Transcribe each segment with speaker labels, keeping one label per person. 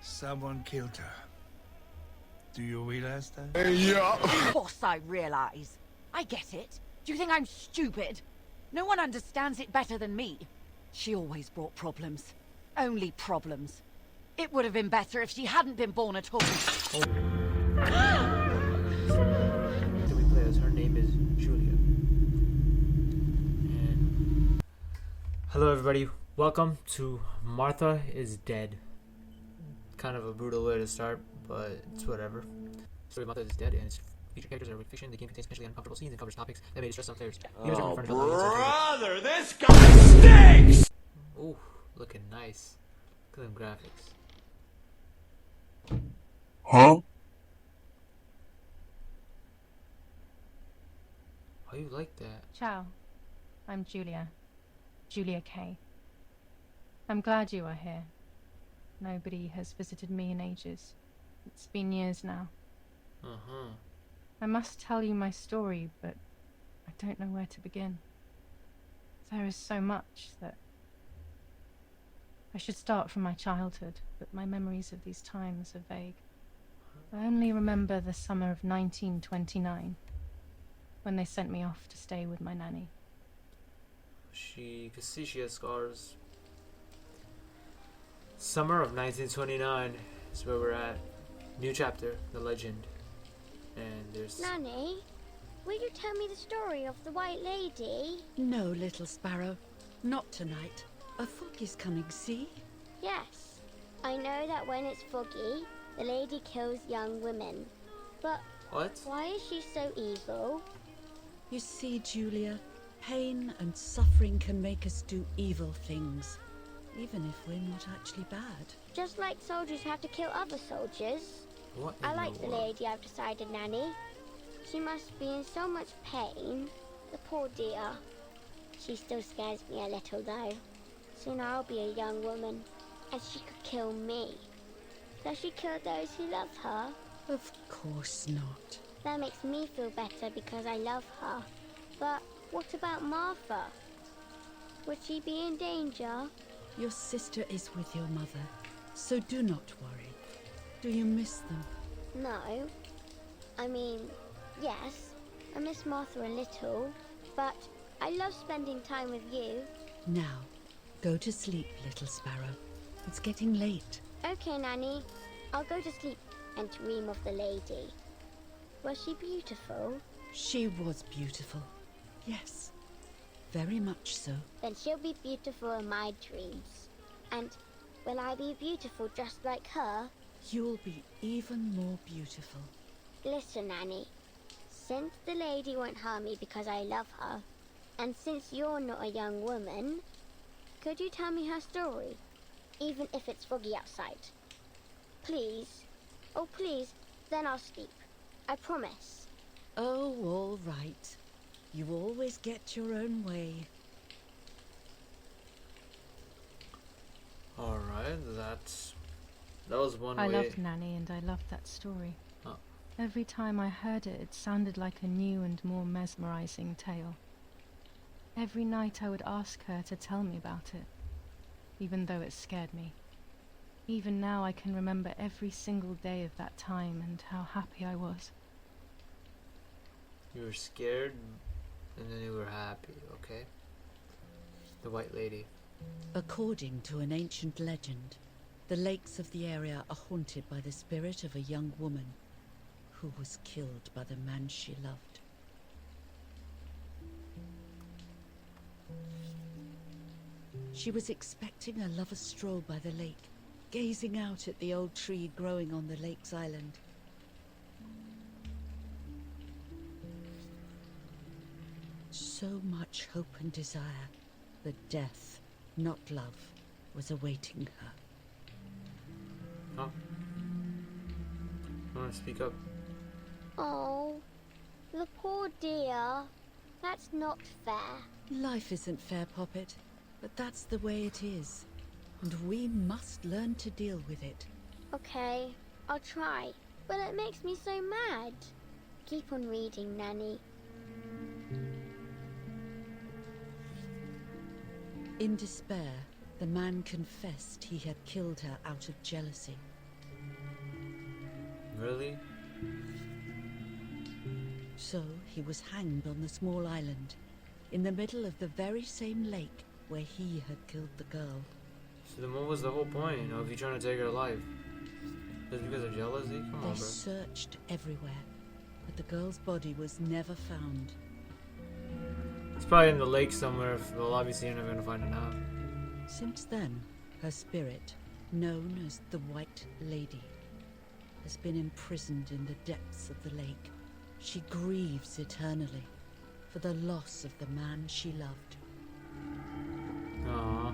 Speaker 1: Someone killed her. Do you realize that?
Speaker 2: Of course I realize. I get it. Do you think I'm stupid? No one understands it better than me. She always brought problems. Only problems. It would have been better if she hadn't been born at all.
Speaker 3: That we play as, her name is Julia. And hello everybody, welcome to Martha is Dead. Kind of a brutal way to start, but it's whatever. Story of Martha is Dead, and its featured characters are with fiction. The game contains potentially uncomfortable scenes and covers topics that may distress some players.
Speaker 4: Oh, brother, this guy stinks!
Speaker 3: Ooh, looking nice. Look at them graphics.
Speaker 4: Huh?
Speaker 3: How you like that?
Speaker 5: Ciao. I'm Julia. Julia Kay. I'm glad you are here. Nobody has visited me in ages. It's been years now.
Speaker 3: Uh-huh.
Speaker 5: I must tell you my story, but I don't know where to begin. There is so much that... I should start from my childhood, but my memories of these times are vague. I only remember the summer of 1929, when they sent me off to stay with my nanny.
Speaker 3: You can see she has scars. Summer of 1929 is where we're at. New chapter, the legend. And there's...
Speaker 6: Nanny, will you tell me the story of the White Lady?
Speaker 7: No, little sparrow. Not tonight. A fog is coming, see?
Speaker 6: Yes. I know that when it's foggy, the lady kills young women. But
Speaker 3: What?
Speaker 6: why is she so evil?
Speaker 7: You see, Julia, pain and suffering can make us do evil things, even if we're not actually bad.
Speaker 6: Just like soldiers have to kill other soldiers.
Speaker 3: What
Speaker 6: I
Speaker 3: in
Speaker 6: like
Speaker 3: the
Speaker 6: the
Speaker 3: world?
Speaker 6: lady, I've decided, Nanny. She must be in so much pain. The poor dear. She still scares me a little, though. Soon I'll be a young woman, and she could kill me. Does she kill those who love her?
Speaker 7: Of course not.
Speaker 6: That makes me feel better because I love her. But what about Martha? Would she be in danger?
Speaker 7: Your sister is with your mother, so do not worry. Do you miss them?
Speaker 6: No. I mean, yes, I miss Martha a little, but I love spending time with you.
Speaker 7: Now, go to sleep, little sparrow. It's getting late.
Speaker 6: Okay, Nanny. I'll go to sleep and dream of the lady. Was she beautiful?
Speaker 7: She was beautiful. Yes, very much so.
Speaker 6: Then she'll be beautiful in my dreams. And will I be beautiful just like her?
Speaker 7: You'll be even more beautiful.
Speaker 6: Listen, Nanny. Since the lady won't harm me because I love her, and since you're not a young woman, could you tell me her story? Even if it's foggy outside. Please. Oh, please. Then I'll sleep. I promise.
Speaker 7: Oh, all right. You always get your own way.
Speaker 3: Alright, that was one
Speaker 5: I
Speaker 3: way.
Speaker 5: loved Nanny and I loved that story.
Speaker 3: Oh.
Speaker 5: Every time I heard it, it sounded like a new and more mesmerizing tale. Every night I would ask her to tell me about it, even though it scared me. Even now I can remember every single day of that time and how happy I was.
Speaker 3: You were scared, and then you were happy, okay? The White Lady.
Speaker 7: According to an ancient legend, the lakes of the area are haunted by the spirit of a young woman who was killed by the man she loved. She was expecting a lover's stroll by the lake, gazing out at the old tree growing on the lake's island. So much hope and desire, that death, not love, was awaiting her.
Speaker 3: Huh? I want to speak up.
Speaker 6: Oh, the poor dear. That's not fair.
Speaker 7: Life isn't fair, Poppet, but that's the way it is. And we must learn to deal with it.
Speaker 6: Okay, I'll try. But it makes me so mad. Keep on reading, Nanny.
Speaker 7: In despair, the man confessed he had killed her out of jealousy.
Speaker 3: Really?
Speaker 7: So he was hanged on the small island, in the middle of the very same lake where he had killed the girl.
Speaker 3: So then what was the whole point of you trying to take her life? Just because of jealousy? Come on,
Speaker 7: They
Speaker 3: bro.
Speaker 7: searched everywhere, but the girl's body was never found.
Speaker 3: It's probably in the lake somewhere. Well, obviously you're never gonna find it now.
Speaker 7: Since then, her spirit, known as the White Lady, has been imprisoned in the depths of the lake. She grieves eternally for the loss of the man she loved.
Speaker 3: Aww.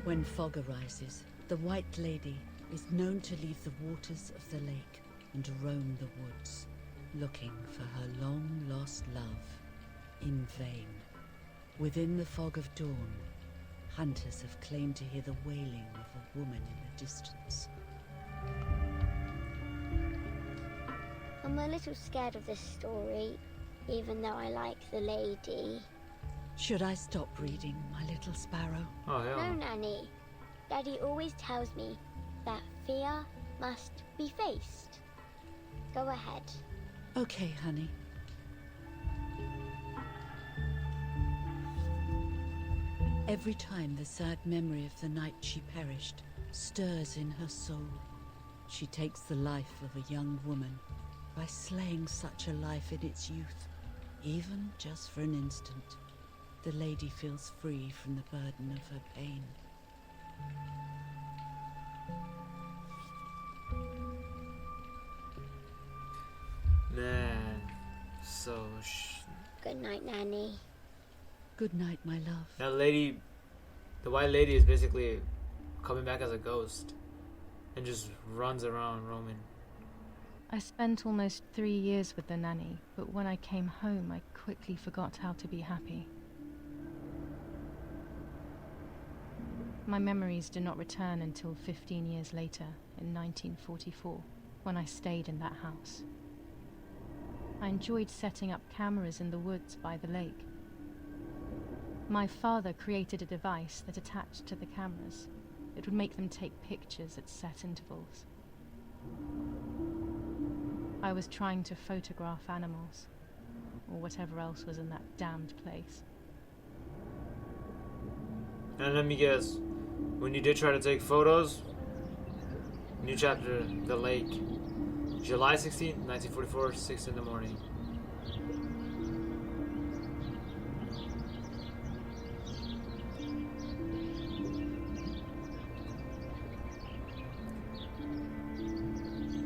Speaker 7: When fog arises, the White Lady is known to leave the waters of the lake and roam the woods, looking for her long-lost love, in vain. Within the fog of dawn, hunters have claimed to hear the wailing of a woman in the distance.
Speaker 6: I'm a little scared of this story, even though I like the lady.
Speaker 7: Should I stop reading, my little sparrow?
Speaker 3: Oh, hell
Speaker 6: No,
Speaker 3: no.
Speaker 6: Nanny. Daddy always tells me that fear must be faced. Go ahead.
Speaker 7: Okay, honey. Every time the sad memory of the night she perished stirs in her soul, she takes the life of a young woman by slaying such a life in its youth. Even just for an instant, the lady feels free from the burden of her pain.
Speaker 3: Man. So,
Speaker 6: Good night, Nanny.
Speaker 7: Good night, my love.
Speaker 3: that lady, the White Lady, is basically coming back as a ghost and just runs around roaming.
Speaker 5: I spent almost 3 years with the nanny, but when I came home, I quickly forgot how to be happy. My memories did not return until 15 years later, in 1944, when I stayed in that house. I enjoyed setting up cameras in the woods by the lake. My father created a device that attached to the cameras. It would make them take pictures at set intervals. I was trying to photograph animals, or whatever else was in that damned place.
Speaker 3: And let me guess, when you did try to take photos, new chapter, the lake, July 16th, 1944, 6 in the morning.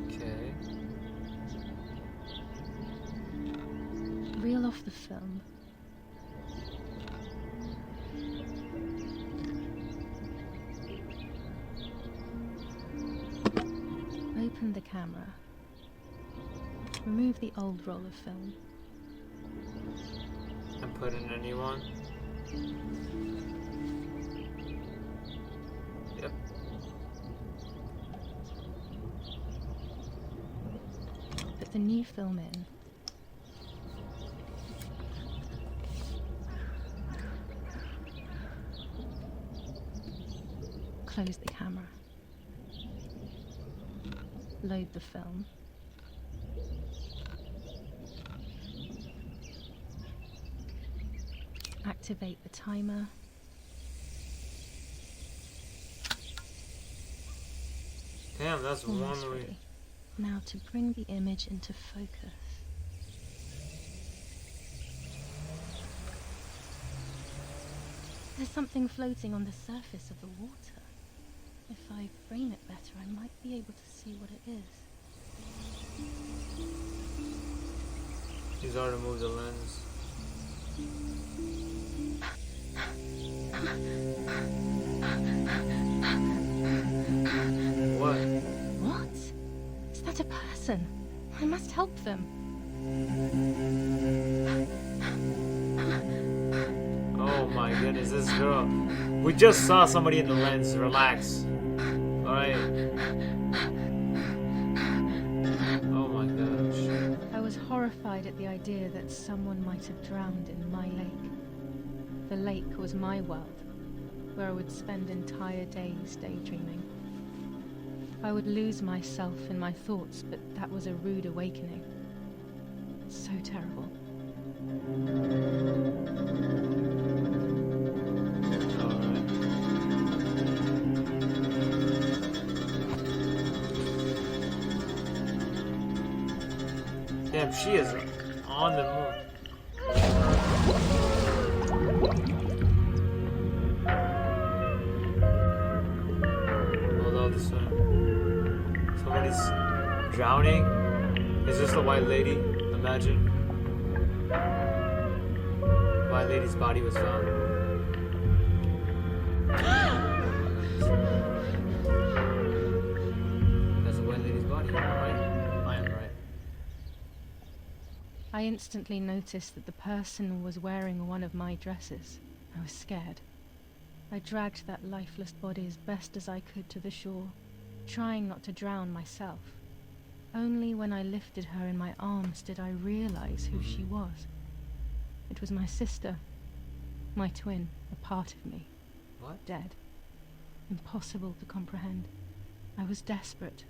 Speaker 3: Okay.
Speaker 5: Reel off the film. Open the camera. Remove the old roll of film.
Speaker 3: And put in a new one. Yep.
Speaker 5: Put the new film in. Close the camera. Load the film. Activate the timer.
Speaker 3: Damn, that's
Speaker 5: Almost
Speaker 3: one way.
Speaker 5: ready. Now to bring the image into focus. There's something floating on the surface of the water. If I frame it better, I might be able to see what it is.
Speaker 3: He's already moved the lens. What?
Speaker 5: What? Is that a person? I must help them.
Speaker 3: Oh my goodness, this girl. We just saw somebody in the lens. Relax. Alright. Oh my gosh.
Speaker 5: I was horrified at the idea that someone might have drowned in my lake. The lake was my world, where I would spend entire days daydreaming. I would lose myself in my thoughts, but that was a rude awakening. So terrible.
Speaker 3: Damn, she is on the move. Hold on this one. Somebody's drowning. Is this the white lady? Imagine. The white lady's body was found. That's the white lady's body, right? I am right.
Speaker 5: I instantly noticed that the person was wearing one of my dresses. I was scared. I dragged that lifeless body as best as I could to the shore, trying not to drown myself. Only when I lifted her in my arms did I realize who she was. It was my sister, my twin, a part of me.
Speaker 3: What?
Speaker 5: Dead. Impossible to comprehend. I was desperate.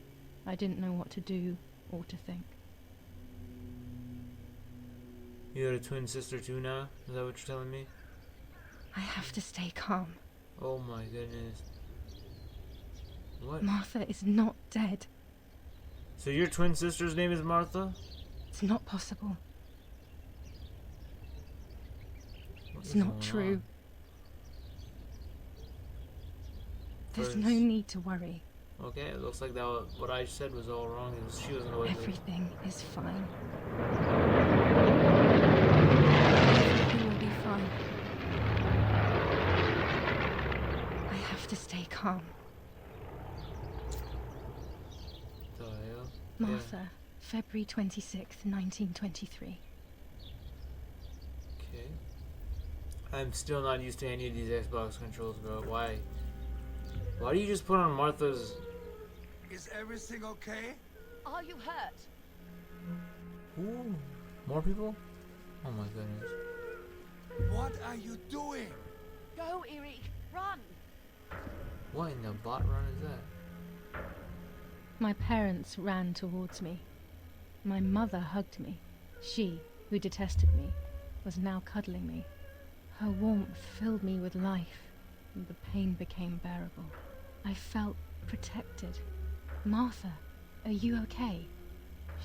Speaker 5: I didn't know what to do or to think.
Speaker 3: You got a twin sister too now? Is that what you're telling me?
Speaker 5: I have to stay calm.
Speaker 3: Oh my goodness. What?
Speaker 5: Martha is not dead.
Speaker 3: So your twin sister's name is Martha?
Speaker 5: It's not possible.
Speaker 3: What
Speaker 5: It's
Speaker 3: is
Speaker 5: not
Speaker 3: going
Speaker 5: true.
Speaker 3: on?
Speaker 5: There's
Speaker 3: First-
Speaker 5: no need to worry.
Speaker 3: Okay, it looks like that what I said was all wrong. She wasn't a white lady.
Speaker 5: Everything is fine. Everything will be fine. I have to stay calm.
Speaker 3: The hell?
Speaker 5: Martha, February 26th, 1923.
Speaker 3: Okay. I'm still not used to any of these Xbox controls, bro. Why? Why do you just put on Martha's...
Speaker 1: Is everything okay?
Speaker 2: Are you hurt?
Speaker 3: Ooh, more people? Oh my goodness.
Speaker 1: What are you doing?
Speaker 2: Go, Eerie. Run.
Speaker 3: What in the bot run is that?
Speaker 5: My parents ran towards me. My mother hugged me. She, who detested me, was now cuddling me. Her warmth filled me with life, and the pain became bearable. I felt protected. Martha, are you okay?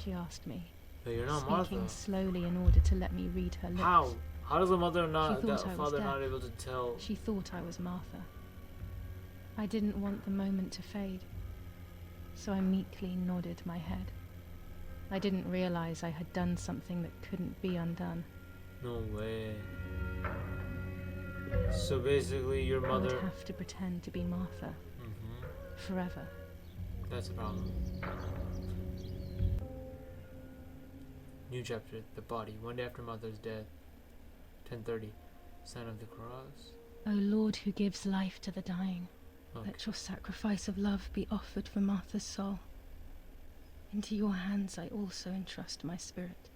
Speaker 5: She asked me,
Speaker 3: But you're not
Speaker 5: speaking
Speaker 3: Martha.
Speaker 5: slowly in order to let me read her lips.
Speaker 3: How? How does a mother not,
Speaker 5: She thought
Speaker 3: that
Speaker 5: I was
Speaker 3: father
Speaker 5: dead.
Speaker 3: not able to tell?
Speaker 5: She thought I was Martha. I didn't want the moment to fade, so I meekly nodded my head. I didn't realize I had done something that couldn't be undone.
Speaker 3: No way. So basically, your
Speaker 5: I
Speaker 3: mother.
Speaker 5: would have to pretend to be Martha forever.
Speaker 3: That's a problem. New chapter. The body. One day after mother's death. 10:30. Sign of the cross.
Speaker 5: O Lord, who gives life to the dying,
Speaker 3: Okay.
Speaker 5: let your sacrifice of love be offered for Martha's soul. Into your hands I also entrust my spirit,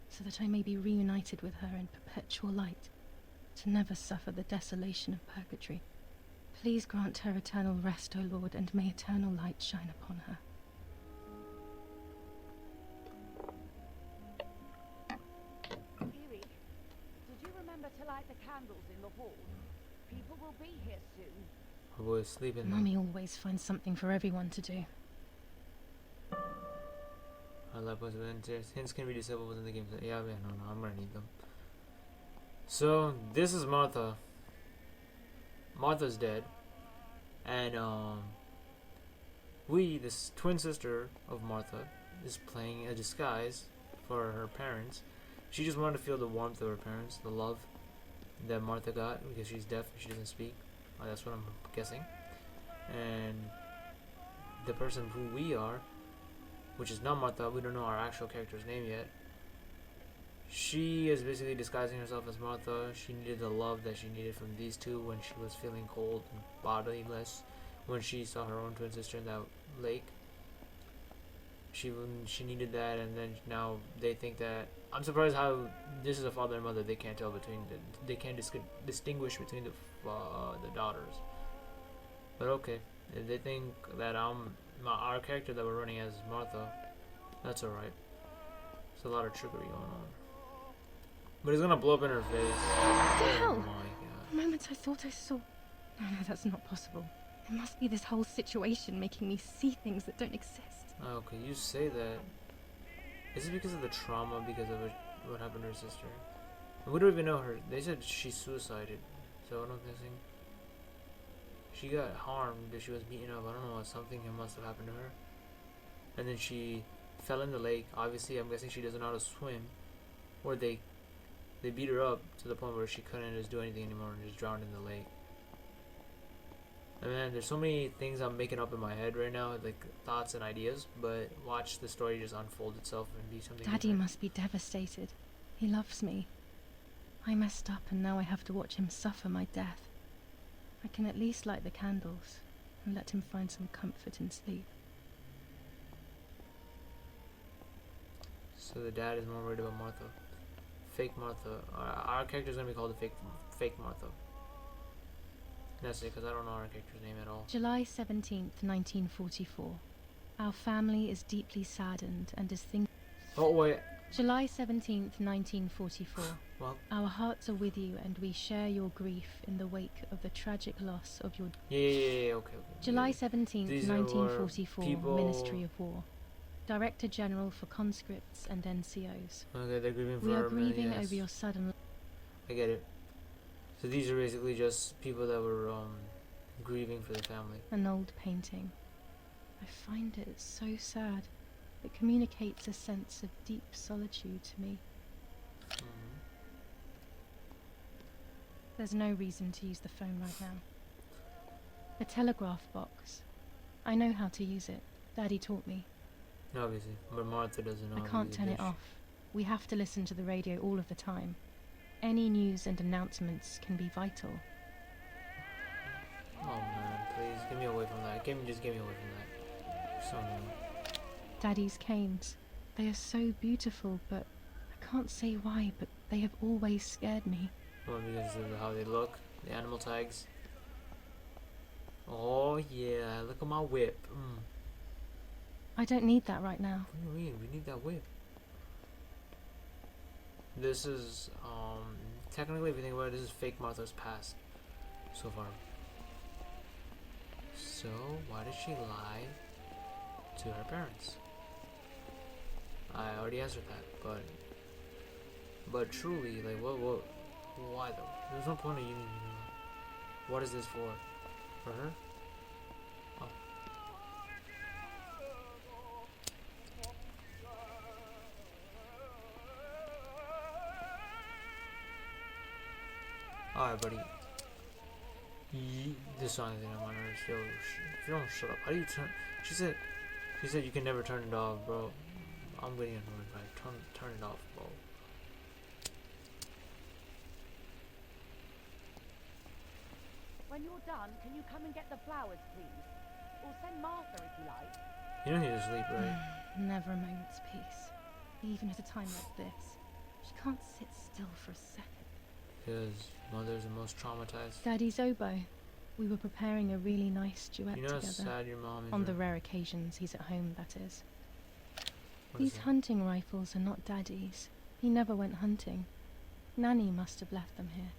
Speaker 5: so that I may be reunited with her in perpetual light, to never suffer the desolation of purgatory. Please grant her eternal rest, O Lord, and may eternal light shine upon her.
Speaker 2: Eerie, did you remember to light the candles in the hall? People will be here soon.
Speaker 3: Her boy is sleeping.
Speaker 5: Mummy always finds something for everyone to do.
Speaker 3: I love what's within tears. Hints can be disabled within the game. Yeah, no, I'm gonna need them. So this is Martha. Martha's dead, and this twin sister of Martha, is playing a disguise for her parents. She just wanted to feel the warmth of her parents, the love that Martha got because she's deaf and she doesn't speak. That's what I'm guessing. And the person who we are, which is not Martha, we don't know our actual character's name yet. She is basically disguising herself as Martha. She needed the love that she needed from these two when she was feeling cold and bodiless when she saw her own twin sister in that lake. She needed that, and then now they think that... I'm surprised how this is a father and mother. They can't tell between they can't distinguish between the daughters. But okay, If they think that our character that we're running as is Martha, that's alright. There's a lot of trickery going on. But it's gonna blow up in her face.
Speaker 5: What the
Speaker 3: Oh
Speaker 5: hell?
Speaker 3: my god.
Speaker 5: For moments I thought I saw... No, that's not possible. It must be this whole situation making me see things that don't exist.
Speaker 3: Okay, you say that. Is it because of the trauma, because of what happened to her sister? And we don't even know her. They said she suicided. So I don't think she got harmed. She was beaten up. I don't know. Something must have happened to her. And then she fell in the lake. Obviously, I'm guessing she doesn't know how to swim. Or they beat her up to the point where she couldn't just do anything anymore and just drowned in the lake. And man, there's so many things I'm making up in my head right now, like thoughts and ideas, but watch the story just unfold itself and be something
Speaker 5: Daddy
Speaker 3: different.
Speaker 5: must be devastated. He loves me. I messed up and now I have to watch him suffer my death. I can at least light the candles and let him find some comfort in sleep.
Speaker 3: So the dad is more worried about Martha. Fake Martha. Our character's gonna be called the fake Martha. That's it, because I don't know our character's name at all.
Speaker 5: July 17th, 1944. Our family is deeply saddened and is thinking...
Speaker 3: Oh wait.
Speaker 5: July 17th, 1944.
Speaker 3: Well.
Speaker 5: Our hearts are with you and we share your grief in the wake of the tragic loss of your...
Speaker 3: Yeah, okay.
Speaker 5: July 17th,
Speaker 3: These are
Speaker 5: 1944,
Speaker 3: people-
Speaker 5: Ministry of War. Director General for conscripts and NCOs.
Speaker 3: Okay, they're grieving for
Speaker 5: We are
Speaker 3: her,
Speaker 5: grieving
Speaker 3: yes.
Speaker 5: over your sudden...
Speaker 3: I get it. So these are basically just people that were grieving for the family.
Speaker 5: An old painting. I find it so sad. It communicates a sense of deep solitude to me. There's no reason to use the phone right now. The telegraph box. I know how to use it. Daddy taught me.
Speaker 3: Obviously, but Martha doesn't know.
Speaker 5: I can't turn it off. We have to listen to the radio all of the time. Any news and announcements can be vital.
Speaker 3: Oh man, please get me away from that. Just get me away from that. So annoying.
Speaker 5: Daddy's canes. They are so beautiful, but I can't say why, but they have always scared me.
Speaker 3: Well, because of how they look, the animal tags. Oh yeah, look at my whip.
Speaker 5: I don't need that right now.
Speaker 3: What do you mean? We need that whip. This is technically, if you think about it, this is fake Martha's past so far. So why did she lie to her parents? I already answered that, but truly, like, why though? There's no point in you. What is this for? For her? Oh. Alright, buddy. This song is on my nerves. Yo, if you don't shut up, how do you turn? She said you can never turn it off, bro. I'm getting annoyed by it. Turn it off, bro.
Speaker 2: When you're done, can you come and get the flowers, please? Or send Martha if you like.
Speaker 3: You don't need to sleep, right?
Speaker 5: Never a moment's peace. Even at a time like this. She can't sit still for a second.
Speaker 3: Because mother's the most traumatized.
Speaker 5: Daddy's oboe. We were preparing a really nice duet
Speaker 3: You know how
Speaker 5: together.
Speaker 3: sad your mom is.
Speaker 5: On the
Speaker 3: right?
Speaker 5: rare occasions he's at home, that is.
Speaker 3: What is
Speaker 5: These
Speaker 3: that?
Speaker 5: hunting rifles are not Daddy's. He never went hunting. Nanny must have left them here.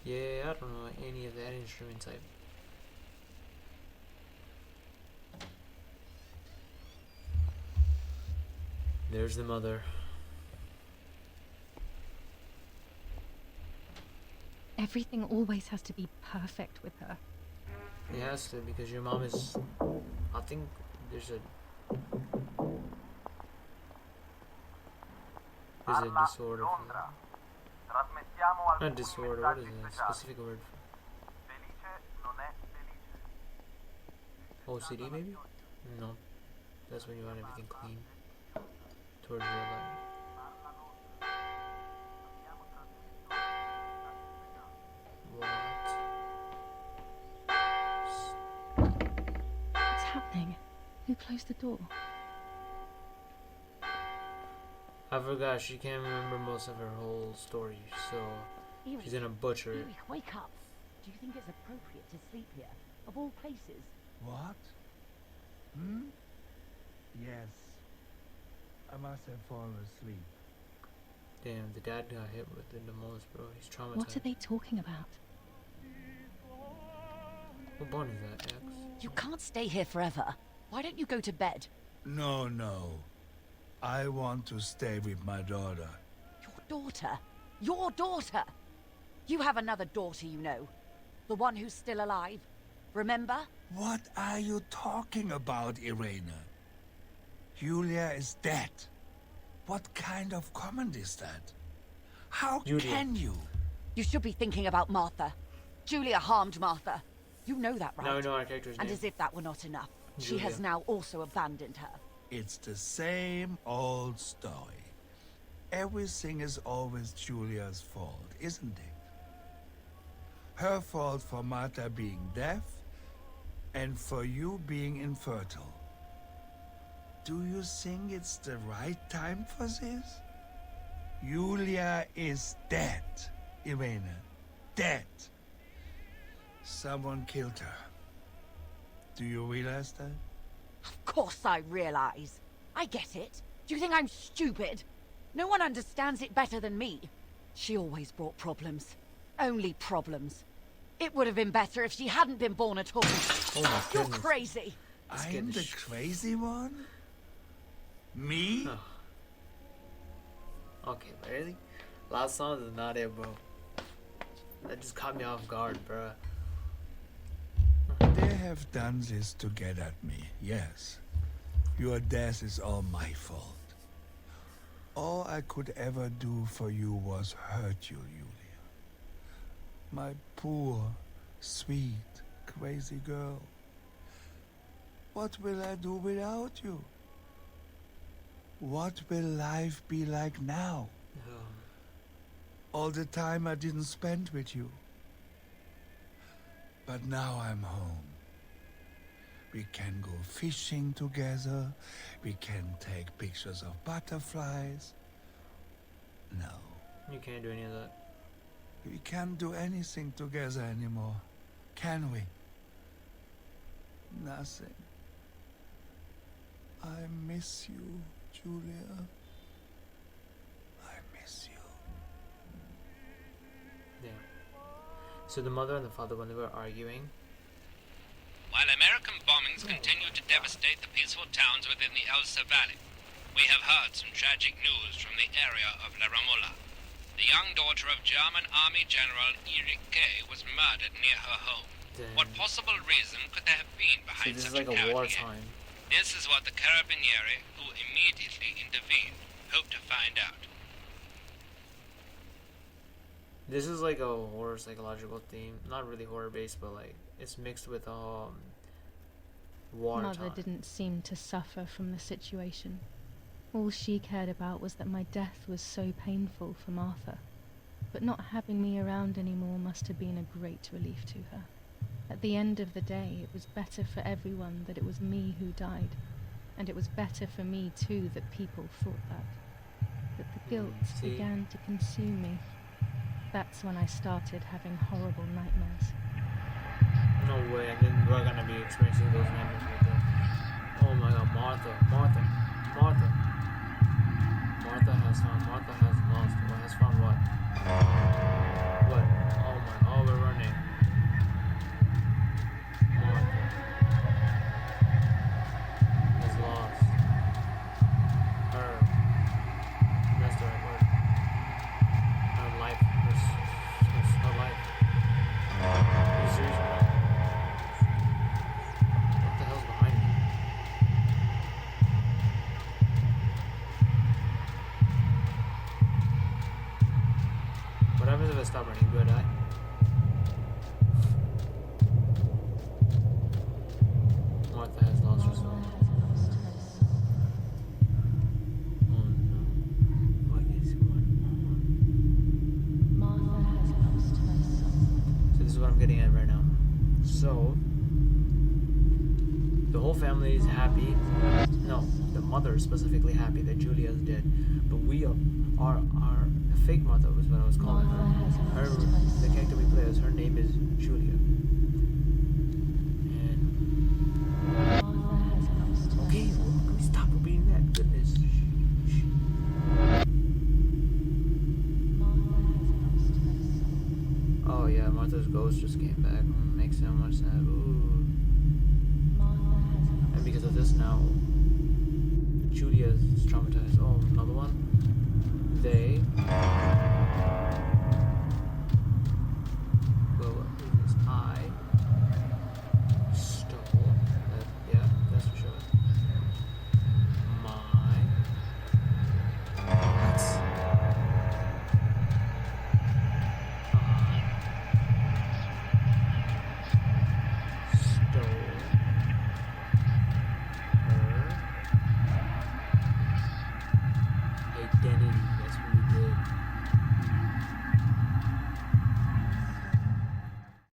Speaker 3: Yeah, I don't know any of that instrument type. There's the mother.
Speaker 5: Everything always has to be perfect with her.
Speaker 3: It has to, because your mom is. I think there's a disorder for that. Not disorder, what is it? A specific word for OCD maybe? No. That's when you want everything clean. Towards real life.
Speaker 5: What's happening? Who closed the door?
Speaker 3: I forgot, she can't remember most of her whole story, so she's gonna butcher it.
Speaker 2: Wake up. Do you think it's appropriate to sleep here, of all places?
Speaker 1: What? Hmm? Yes. I must have fallen asleep.
Speaker 3: Damn, the dad got hit with it the most, bro. He's traumatized.
Speaker 5: What are they talking about?
Speaker 3: What bond is that, X?
Speaker 2: You can't stay here forever. Why don't you go to bed?
Speaker 1: No, no. I want to stay with my daughter.
Speaker 2: Your daughter? Your daughter? You have another daughter, you know. The one who's still alive. Remember?
Speaker 1: What are you talking about, Irene? Julia is dead. What kind of comment is that? How can you?
Speaker 2: You should be thinking about Martha. Julia harmed Martha. You know that, right?
Speaker 3: Now we know our character's
Speaker 2: And
Speaker 3: name.
Speaker 2: as if that were not enough, she
Speaker 3: Julia.
Speaker 2: has now also abandoned her.
Speaker 1: It's the same old story. Everything is always Julia's fault, isn't it? Her fault for Martha being deaf, and for you being infertile. Do you think it's the right time for this? Julia is dead, Irene. Dead. Someone killed her. Do you realize that?
Speaker 2: Of course I realize. I get it. Do you think I'm stupid? No one understands it better than me. She always brought problems. Only problems. It would have been better if she hadn't been born at all.
Speaker 3: Oh my
Speaker 2: You're
Speaker 3: goodness.
Speaker 2: crazy.
Speaker 1: I'm the crazy one? Me?
Speaker 3: Okay, really? Last song is not it, bro. That just caught me off guard, bro.
Speaker 1: They have done this to get at me, yes. Your death is all my fault. All I could ever do for you was hurt you, Julia. My poor, sweet, crazy girl. What will I do without you? What will life be like now? All the time I didn't spend with you. But now I'm home. We can go fishing together. We can take pictures of butterflies. No,
Speaker 3: You can't do any of that.
Speaker 1: we can't do anything together anymore, can we? Nothing. I miss you, Julia. I miss you.
Speaker 3: Yeah. So the mother and the father, when they were arguing,
Speaker 8: While American bombings continue to devastate the peaceful towns within the Elsa Valley, we have heard some tragic news from the area of La Ramola. The young daughter of German Army General Erich K. was murdered near her home.
Speaker 3: Damn.
Speaker 8: What possible reason could there have been
Speaker 3: so
Speaker 8: behind
Speaker 3: this is
Speaker 8: such
Speaker 3: like
Speaker 8: a
Speaker 3: a
Speaker 8: cowardly act?
Speaker 3: wartime.
Speaker 8: This is what the Carabinieri, who immediately intervened, hope to find out.
Speaker 3: This is like a horror psychological theme. Not really horror based, but like it's mixed with wartime.
Speaker 5: Mother didn't seem to suffer from the situation. All she cared about was that my death was so painful for Martha. But not having me around anymore must have been a great relief to her. At the end of the day, it was better for everyone that it was me who died. And it was better for me too that people thought that. That the guilt
Speaker 3: see?
Speaker 5: began to consume me. That's when I started having horrible nightmares.
Speaker 3: No way, and then we're gonna be experiencing those nightmares right there. Oh my god, Martha. Martha has found, Martha has lost. What has found what? What? Oh my, oh, we're running. Martha has lost her, that's the right word, her life, her life. Are you serious right now? What the hell's behind me? What happens if I stop running? Do I die? Martha has lost her soul. Oh no. What is going on?
Speaker 5: Martha has lost her soul.
Speaker 3: So this is what I'm getting at right now. So the whole family is happy. No, the mother is specifically happy that Julia is dead. But we are fake Martha was what I was calling her. The character we play as, her name is Julia. Martha's ghost just came back. Makes so much sense. Ooh. And because of this now, Julia is traumatized. Oh, another one? They